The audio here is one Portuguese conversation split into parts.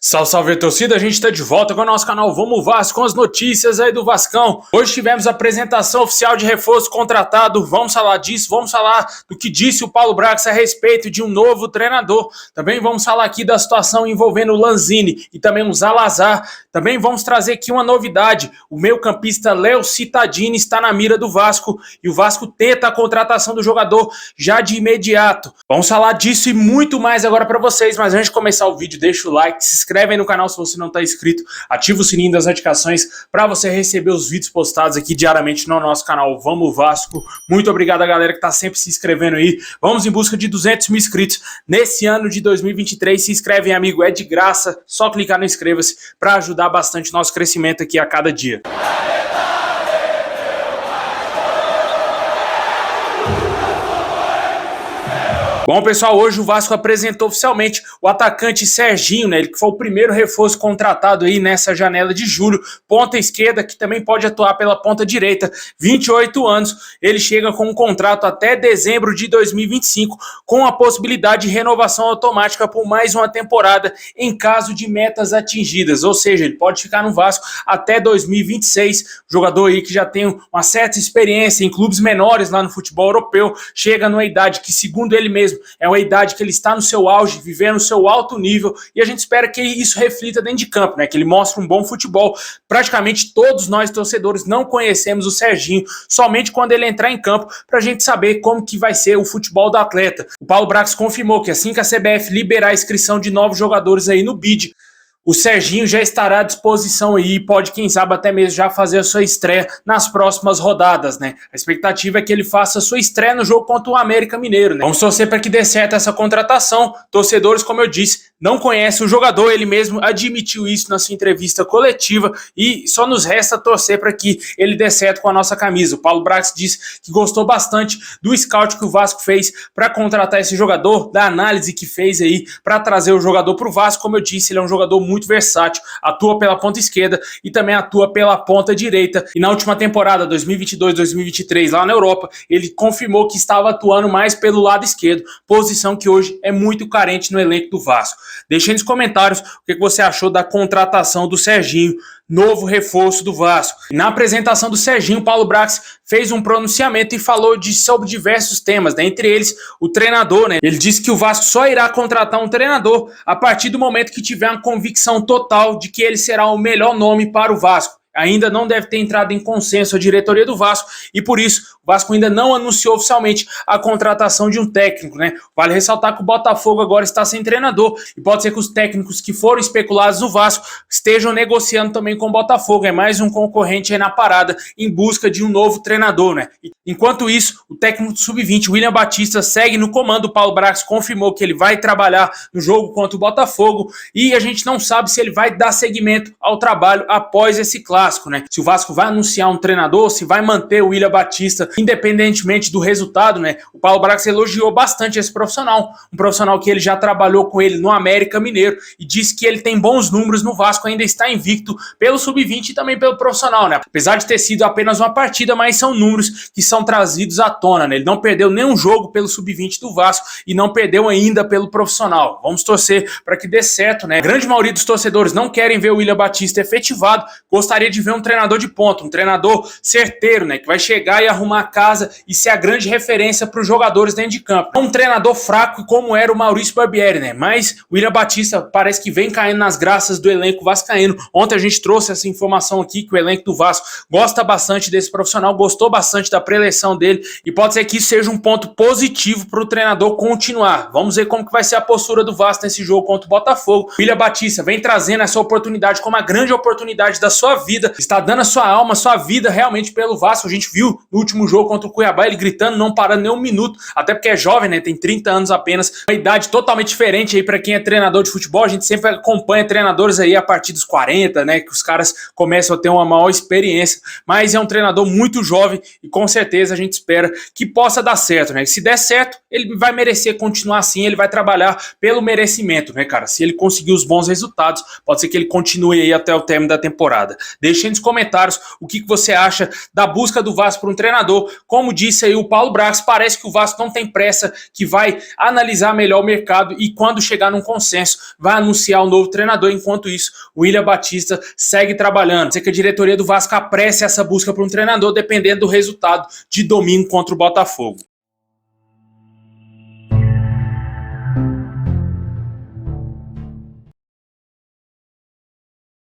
Salve, salve, torcida, a gente tá de volta com o nosso canal Vamos Vasco, com as notícias aí do Vascão. Hoje tivemos a apresentação oficial de reforço contratado, vamos falar disso, vamos falar do que disse o Paulo Brax a respeito de um novo treinador. Também vamos falar aqui da situação envolvendo o Lanzini e também o Zalazar. Também vamos trazer aqui uma novidade, o meio-campista Léo Cittadini está na mira do Vasco e o Vasco tenta a contratação do jogador já de imediato. Vamos falar disso e muito mais agora para vocês, mas antes de começar o vídeo, deixa o like, se inscreve aí no canal se você não está inscrito, ativa o sininho das notificações para você receber os vídeos postados aqui diariamente no nosso canal Vamos Vasco. Muito obrigado a galera que está sempre se inscrevendo aí. Vamos em busca de 200 mil inscritos nesse ano de 2023. Se inscreve, amigo, é de graça, só clicar no inscreva-se para ajudar bastante o nosso crescimento aqui a cada dia. Bom, pessoal, hoje o Vasco apresentou oficialmente o atacante Serginho, né? Ele que foi o primeiro reforço contratado aí nessa janela de julho, ponta esquerda, que também pode atuar pela ponta direita, 28 anos. Ele chega com um contrato até dezembro de 2025, com a possibilidade de renovação automática por mais uma temporada em caso de metas atingidas, ou seja, ele pode ficar no Vasco até 2026. Jogador aí que já tem uma certa experiência em clubes menores lá no futebol europeu, chega numa idade que, segundo ele mesmo, é uma idade que ele está no seu auge, vivendo o seu alto nível, e a gente espera que isso reflita dentro de campo, né? Que ele mostre um bom futebol. Praticamente todos nós torcedores não conhecemos o Serginho, somente quando ele entrar em campo, para a gente saber como que vai ser o futebol do atleta. O Paulo Brax confirmou que assim que a CBF liberar a inscrição de novos jogadores aí no BID, o Serginho já estará à disposição aí e pode, quem sabe, até mesmo já fazer a sua estreia nas próximas rodadas, né? A expectativa é que ele faça a sua estreia no jogo contra o América Mineiro, né? Vamos torcer para que dê certo essa contratação. Torcedores, como eu disse, não conhecem o jogador, ele mesmo admitiu isso na sua entrevista coletiva e só nos resta torcer para que ele dê certo com a nossa camisa. O Paulo Brax disse que gostou bastante do scout que o Vasco fez para contratar esse jogador, da análise que fez aí para trazer o jogador para o Vasco. Como eu disse, ele é um jogador muito versátil, atua pela ponta esquerda e também atua pela ponta direita. E na última temporada, 2022-2023, lá na Europa, ele confirmou que estava atuando mais pelo lado esquerdo, posição que hoje é muito carente no elenco do Vasco. Deixe aí nos comentários o que você achou da contratação do Serginho, novo reforço do Vasco. E na apresentação do Serginho, Paulo Brax fez um pronunciamento e falou sobre diversos temas, né? Entre eles o treinador, né? Ele disse que o Vasco só irá contratar um treinador a partir do momento que tiver uma convicção total de que ele será o melhor nome para o Vasco. Ainda não deve ter entrado em consenso a diretoria do Vasco e por isso o Vasco ainda não anunciou oficialmente a contratação de um técnico, né? Vale ressaltar que o Botafogo agora está sem treinador e pode ser que os técnicos que foram especulados no Vasco estejam negociando também com o Botafogo. É mais um concorrente aí na parada em busca de um novo treinador, né? Enquanto isso, o técnico do Sub-20, William Batista, segue no comando. O Paulo Brax confirmou que ele vai trabalhar no jogo contra o Botafogo e a gente não sabe se ele vai dar seguimento ao trabalho após esse clássico, né? Se o Vasco vai anunciar um treinador, se vai manter o William Batista, independentemente do resultado, né? O Paulo Brax elogiou bastante esse profissional, um profissional que ele já trabalhou com ele no América Mineiro e disse que ele tem bons números no Vasco, ainda está invicto pelo Sub-20 e também pelo profissional, né? Apesar de ter sido apenas uma partida, mas são números que são trazidos à tona, né? Ele não perdeu nenhum jogo pelo Sub-20 do Vasco e não perdeu ainda pelo profissional. Vamos torcer para que dê certo, né? A grande maioria dos torcedores não querem ver o William Batista efetivado, gostaria de ver um treinador de ponta, um treinador certeiro, né? Que vai chegar e arrumar a casa e ser a grande referência para os jogadores dentro de campo. Um treinador fraco como era o Maurício Barbieri, né? Mas o William Batista parece que vem caindo nas graças do elenco vascaíno. Ontem a gente trouxe essa informação aqui que o elenco do Vasco gosta bastante desse profissional, gostou bastante da preleção dele e pode ser que isso seja um ponto positivo para o treinador continuar. Vamos ver como que vai ser a postura do Vasco nesse jogo contra o Botafogo. O William Batista vem trazendo essa oportunidade como a grande oportunidade da sua vida, está dando a sua alma, a sua vida realmente pelo Vasco. A gente viu no último jogo contra o Cuiabá ele gritando, não parando nem um minuto, até porque é jovem, né? Tem 30 anos apenas, uma idade totalmente diferente aí para quem é treinador de futebol. A gente sempre acompanha treinadores aí a partir dos 40, né? Que os caras começam a ter uma maior experiência, mas é um treinador muito jovem e com certeza a gente espera que possa dar certo, né? Se der certo, ele vai merecer continuar assim, ele vai trabalhar pelo merecimento, né, cara? Se ele conseguir os bons resultados, pode ser que ele continue aí até o término da temporada. Deixe aí nos comentários o que você acha da busca do Vasco por um treinador treinador. Como disse aí o Paulo Brax, parece que o Vasco não tem pressa, que vai analisar melhor o mercado e quando chegar num consenso vai anunciar o novo treinador. Enquanto isso, o William Batista segue trabalhando. Sei que a diretoria do Vasco apressa essa busca por um treinador dependendo do resultado de domingo contra o Botafogo.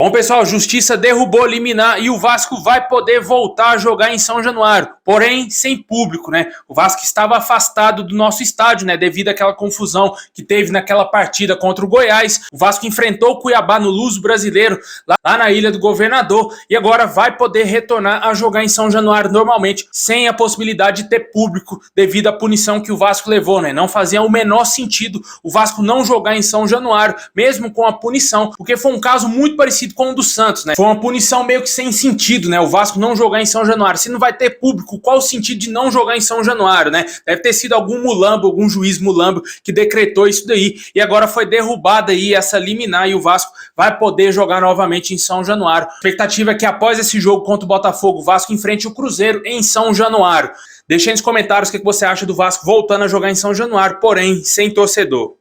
Bom, pessoal, Justiça derrubou liminar e o Vasco vai poder voltar a jogar em São Januário, porém sem público, né? O Vasco estava afastado do nosso estádio, né? Devido àquela confusão que teve naquela partida contra o Goiás. O Vasco enfrentou o Cuiabá no Luso Brasileiro, lá na Ilha do Governador, e agora vai poder retornar a jogar em São Januário normalmente, sem a possibilidade de ter público devido à punição que o Vasco levou, né? Não fazia o menor sentido o Vasco não jogar em São Januário, mesmo com a punição, porque foi um caso muito parecido com o do Santos, né? Foi uma punição meio que sem sentido, né? O Vasco não jogar em São Januário. Se não vai ter público, qual o sentido de não jogar em São Januário, né? Deve ter sido algum mulambo, algum juiz mulambo que decretou isso daí. E agora foi derrubada aí essa liminar e o Vasco vai poder jogar novamente em São Januário. A expectativa é que após esse jogo contra o Botafogo, o Vasco enfrente o Cruzeiro em São Januário. Deixa aí nos comentários o que você acha do Vasco voltando a jogar em São Januário, porém sem torcedor.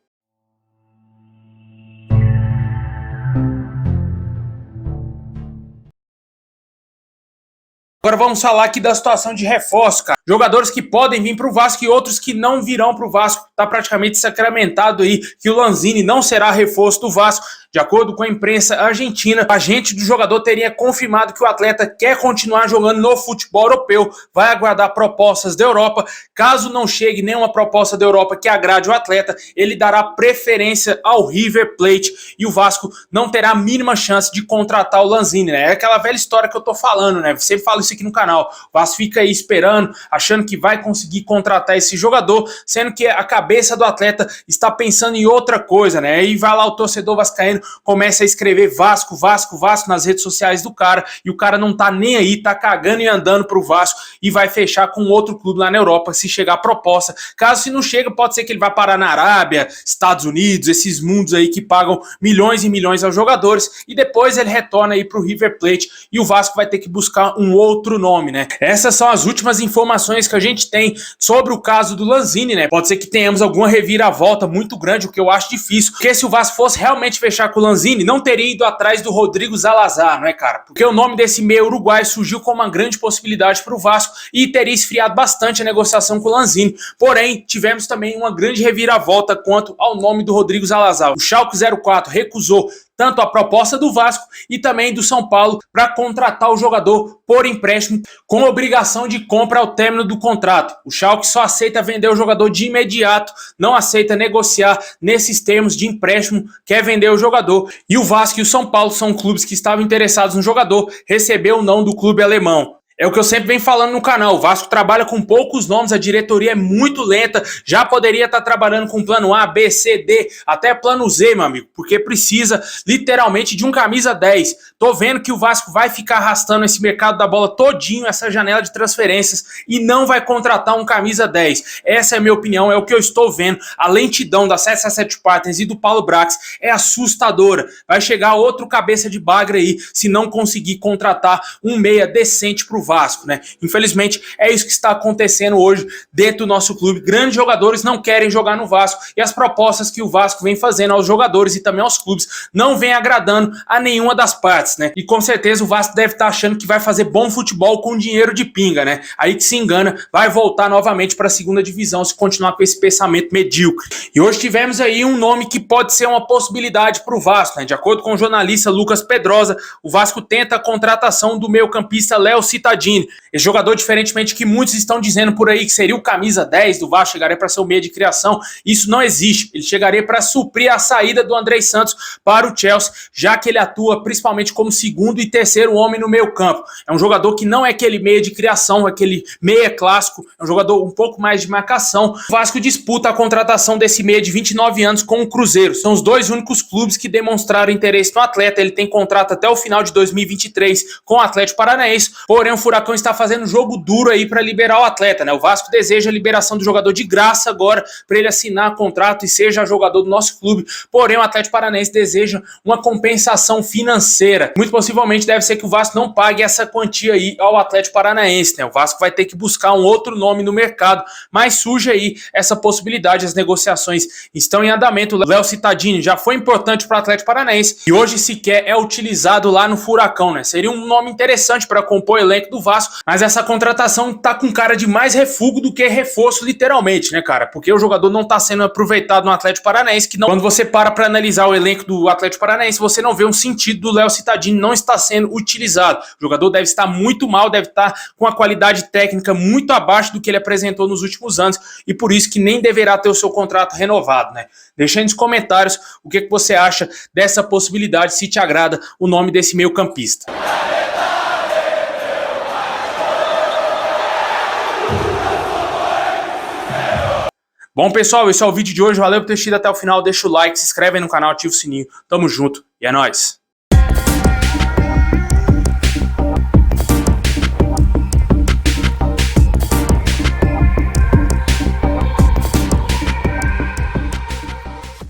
Agora vamos falar aqui da situação de reforço, cara. Jogadores que podem vir para o Vasco e outros que não virão para o Vasco. Tá praticamente sacramentado aí que o Lanzini não será reforço do Vasco. De acordo com a imprensa argentina, o agente do jogador teria confirmado que o atleta quer continuar jogando no futebol europeu, vai aguardar propostas da Europa. Caso não chegue nenhuma proposta da Europa que agrade o atleta, ele dará preferência ao River Plate e o Vasco não terá a mínima chance de contratar o Lanzini, né? É aquela velha história que eu tô falando, né? Sempre falo isso aqui no canal. O Vasco fica aí esperando, achando que vai conseguir contratar esse jogador, sendo que a cabeça do atleta está pensando em outra coisa, né? Aí vai lá o torcedor vascaíno, começa a escrever Vasco, Vasco, Vasco nas redes sociais do cara, e o cara não tá nem aí, tá cagando e andando pro Vasco e vai fechar com outro clube lá na Europa se chegar a proposta. Caso se não chega, pode ser que ele vá parar na Arábia, Estados Unidos, esses mundos aí que pagam milhões e milhões aos jogadores, e depois ele retorna aí pro River Plate e o Vasco vai ter que buscar um outro nome, né? Essas são as últimas informações que a gente tem sobre o caso do Lanzini, né? Pode ser que tenhamos alguma reviravolta muito grande, o que eu acho difícil, porque se o Vasco fosse realmente fechar com o Lanzini, não teria ido atrás do Rodrigo Zalazar, não é, cara? Porque o nome desse meio uruguaio surgiu como uma grande possibilidade para o Vasco e teria esfriado bastante a negociação com o Lanzini. Porém, tivemos também uma grande reviravolta quanto ao nome do Rodrigo Zalazar. O Schalke 04 recusou tanto a proposta do Vasco e também do São Paulo para contratar o jogador por empréstimo com obrigação de compra ao término do contrato. O Schalke só aceita vender o jogador de imediato, não aceita negociar nesses termos de empréstimo, quer vender o jogador. E o Vasco e o São Paulo são clubes que estavam interessados no jogador, recebeu o não do clube alemão. É o que eu sempre venho falando no canal, o Vasco trabalha com poucos nomes, a diretoria é muito lenta, já poderia estar trabalhando com plano A, B, C, D, até plano Z, meu amigo, porque precisa literalmente de um camisa 10. Tô vendo que o Vasco vai ficar arrastando esse mercado da bola todinho, essa janela de transferências, e não vai contratar um camisa 10. Essa é a minha opinião, é o que eu estou vendo. A lentidão da 777 Partners e do Paulo Brax é assustadora. Vai chegar outro cabeça de bagre aí, se não conseguir contratar um meia decente pro Vasco, né? Infelizmente é isso que está acontecendo hoje dentro do nosso clube. Grandes jogadores não querem jogar no Vasco e as propostas que o Vasco vem fazendo aos jogadores e também aos clubes não vem agradando a nenhuma das partes, né? E com certeza o Vasco deve estar achando que vai fazer bom futebol com dinheiro de pinga, né? Aí que se engana, vai voltar novamente para a segunda divisão se continuar com esse pensamento medíocre. E hoje tivemos aí um nome que pode ser uma possibilidade para o Vasco, né? De acordo com o jornalista Lucas Pedrosa, o Vasco tenta a contratação do meio-campista Léo Cittadini. Esse jogador, diferentemente que muitos estão dizendo por aí que seria o camisa 10 do Vasco, chegaria para ser o meia de criação, isso não existe. Ele chegaria para suprir a saída do Andrei Santos para o Chelsea, já que ele atua principalmente como segundo e terceiro homem no meio campo. É um jogador que não é aquele meia de criação, aquele meia clássico, é um jogador um pouco mais de marcação. O Vasco disputa a contratação desse meia de 29 anos com o Cruzeiro. São os dois únicos clubes que demonstraram interesse no atleta. Ele tem contrato até o final de 2023 com o Atlético Paranaense, porém o Furacão está fazendo jogo duro aí para liberar o atleta, né? O Vasco deseja a liberação do jogador de graça agora para ele assinar contrato e seja jogador do nosso clube. Porém, o Atlético Paranaense deseja uma compensação financeira. Muito possivelmente deve ser que o Vasco não pague essa quantia aí ao Atlético Paranaense, né? O Vasco vai ter que buscar um outro nome no mercado, mas surge aí essa possibilidade. As negociações estão em andamento. O Léo Cittadini já foi importante para o Atlético Paranaense e hoje sequer é utilizado lá no Furacão, né? Seria um nome interessante para compor o elenco do Vasco, mas essa contratação tá com cara de mais refúgio do que reforço, literalmente, né, cara? Porque o jogador não tá sendo aproveitado no Atlético Paranaense, que não, quando você para analisar o elenco do Atlético Paranaense, você não vê um sentido do Léo Cittadini não estar sendo utilizado. O jogador deve estar muito mal, deve estar com a qualidade técnica muito abaixo do que ele apresentou nos últimos anos e por isso que nem deverá ter o seu contrato renovado, né? Deixa aí nos comentários o que você acha dessa possibilidade, se te agrada o nome desse meio-campista. Bom, pessoal, esse é o vídeo de hoje. Valeu por ter assistido até o final. Deixa o like, se inscreve aí no canal, ativa o sininho. Tamo junto e é nóis.